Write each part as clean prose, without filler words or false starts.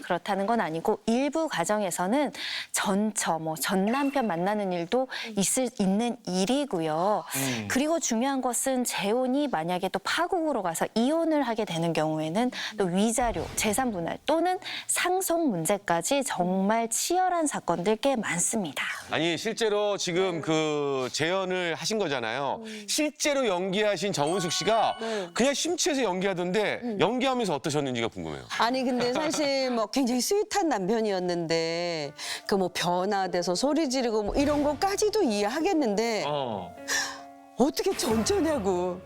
그렇다는 건 아니고 일부 가정에서는 전처, 전 남편 만나는 일도 있는 일이고요. 그리고 중요한 것은 재혼이 만약에 또 파국으로 가서 이혼을 하게 되는 경우에는 또 위자료, 재산 분할 또는 상속 문제까지 정말 치열한 사건들 꽤 많습니다. 아니 실제로 지금 그 재연을 하신 거잖아요. 실제로 연기하신 정은숙 씨가 그냥 심취해서 연기하던데 연기하면서 어떠셨는지가 궁금해요. 아니 근데 사실 뭐 굉장히 스윗한 남편이었는데 그 뭐 변화돼서 소리 지르고 뭐 이런 거까지도 이해하겠는데 어떻게 전처냐고.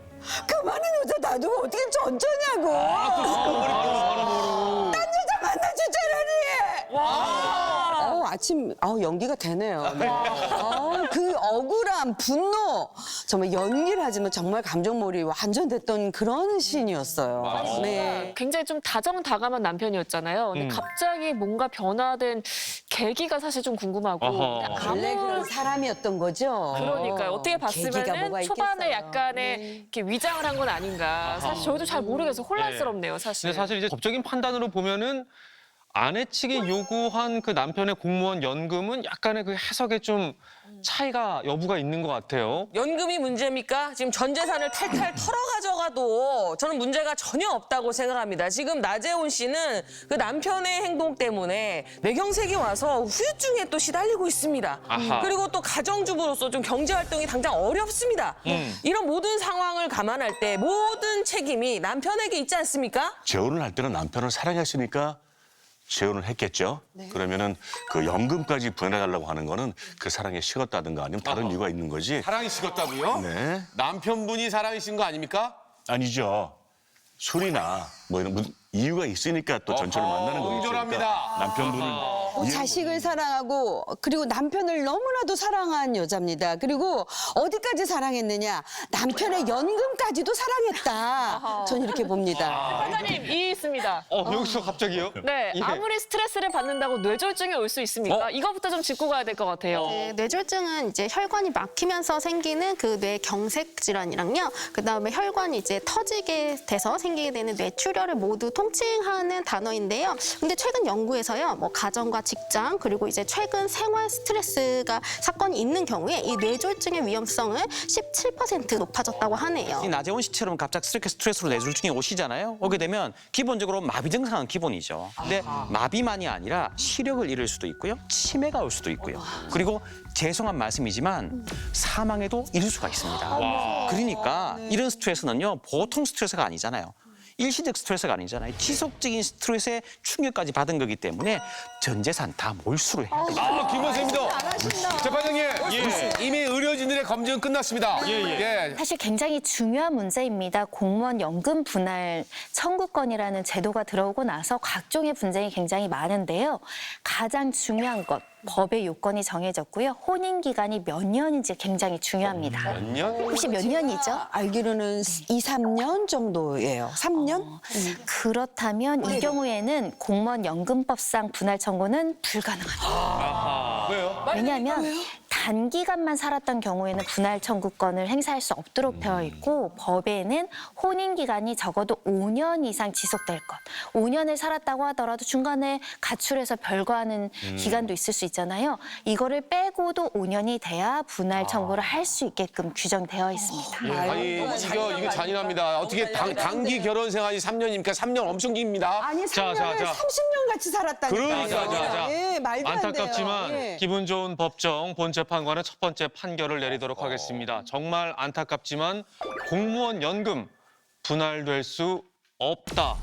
그 많은 여자 놔두고 어떻게 전처냐고. 딴 여자 만나줄 줄 아니. 아침 연기가 되네요. 네. 그 억울함, 분노 정말 연기를 하지만 정말 감정몰이 완전 됐던 그런 씬이었어요. 네. 굉장히 좀 다정다감한 남편이었잖아요. 근데 갑자기 뭔가 변화된 계기가 사실 좀 궁금하고. 원래 그런 사람이었던 거죠. 그러니까요. 어떻게 계기가 봤으면 뭐가 초반에 있겠어요. 약간의 이렇게 위장을 한 건 아닌가. 사실 저희도 잘 모르겠어서 혼란스럽네요, 사실. 근데 사실 이제 법적인 판단으로 보면은 아내 측이 요구한 그 남편의 공무원 연금은 약간의 그 해석에 좀 차이가 여부가 있는 것 같아요. 연금이 문제입니까? 지금 전 재산을 탈탈 털어 가져가도 저는 문제가 전혀 없다고 생각합니다. 지금 나재훈 씨는 그 남편의 행동 때문에 뇌경색이 와서 후유증에 또 시달리고 있습니다. 아하. 그리고 또 가정주부로서 좀 경제 활동이 당장 어렵습니다. 이런 모든 상황을 감안할 때 모든 책임이 남편에게 있지 않습니까? 재혼을 할 때는 남편을 사랑했으니까 재혼을 했겠죠. 그러면은 그 연금까지 분할해달라고 하는 거는 그 사랑이 식었다든가 아니면 다른 이유가 있는 거지. 사랑이 식었다고요? 네. 남편분이 사랑이신 거 아닙니까? 아니죠. 술이나 뭐 이런 이유가 있으니까 또 전철을 만나는 거겠죠. 공존합니다. 남편분은 자식을 사랑하고 그리고 남편을 너무나도 사랑한 여자입니다. 그리고 어디까지 사랑했느냐? 남편의 연금까지도 사랑했다. 전 이렇게 봅니다. 판사님, 이 있습니다. 여기서 갑자기요? 네, 예. 아무리 스트레스를 받는다고 뇌졸중이 올 수 있습니까? 이거부터 좀 짚고 가야 될 것 같아요. 네, 뇌졸중은 이제 혈관이 막히면서 생기는 그 뇌경색 질환이랑요. 그다음에 혈관이 이제 터지게 돼서 생기게 되는 뇌출혈을 모두 통칭하는 단어인데요. 근데 최근 연구에서요. 뭐 가정과 직장 그리고 이제 최근 생활 스트레스가 사건이 있는 경우에 이 뇌졸중의 위험성은 17% 높아졌다고 하네요. 이 나재원 씨처럼 갑자기 스트레스로 뇌졸중이 오시잖아요. 오게 되면 기본적으로 마비 증상은 기본이죠. 근데 마비만이 아니라 시력을 잃을 수도 있고요. 치매가 올 수도 있고요. 그리고 죄송한 말씀이지만 사망에도 이를 수가 있습니다. 그러니까 이런 스트레스는요. 보통 스트레스가 아니잖아요. 일시적 스트레스가 아니잖아요. 지속적인 스트레스에 충격까지 받은 거기 때문에 전 재산 다 몰수를 해야 돼요. 김 선생님도 재판장님 이미 의료진들의 검증은 끝났습니다. 예. 사실 굉장히 중요한 문제입니다. 공무원 연금 분할 청구권이라는 제도가 들어오고 나서 각종의 분쟁이 굉장히 많은데요. 가장 중요한 것, 법의 요건이 정해졌고요. 혼인 기간이 몇 년인지 굉장히 중요합니다. 몇 년? 혹시 몇 년이죠? 알기로는 2, 3년 정도예요. 3년? 그렇다면 이 경우에는 공무원 연금법상 분할 청구는 불가능합니다. 왜요? 왜냐하면 단기간만 살았던 경우에는 분할 청구권을 행사할 수 없도록 되어 있고 법에는 혼인 기간이 적어도 5년 이상 지속될 것. 5년을 살았다고 하더라도 중간에 가출해서 별거하는 기간도 있을 수 있잖아요. 이거를 빼고도 5년이 돼야 분할 청구를 할 수 있게끔 규정되어 있습니다. 아니 이거 잔인합니다. 어떻게 단기 결혼 생활이 3년입니까? 3년 엄청 깁니다. 아니 자, 3년을 자. 30년 같이 살았다니까요. 그러니까, 예, 말도 안 돼요. 안타깝지만 예. 기분 좋은 법정 본재판관은 첫 번째 판결을 내리도록 하겠습니다. 정말 안타깝지만 공무원 연금 분할될 수 없다.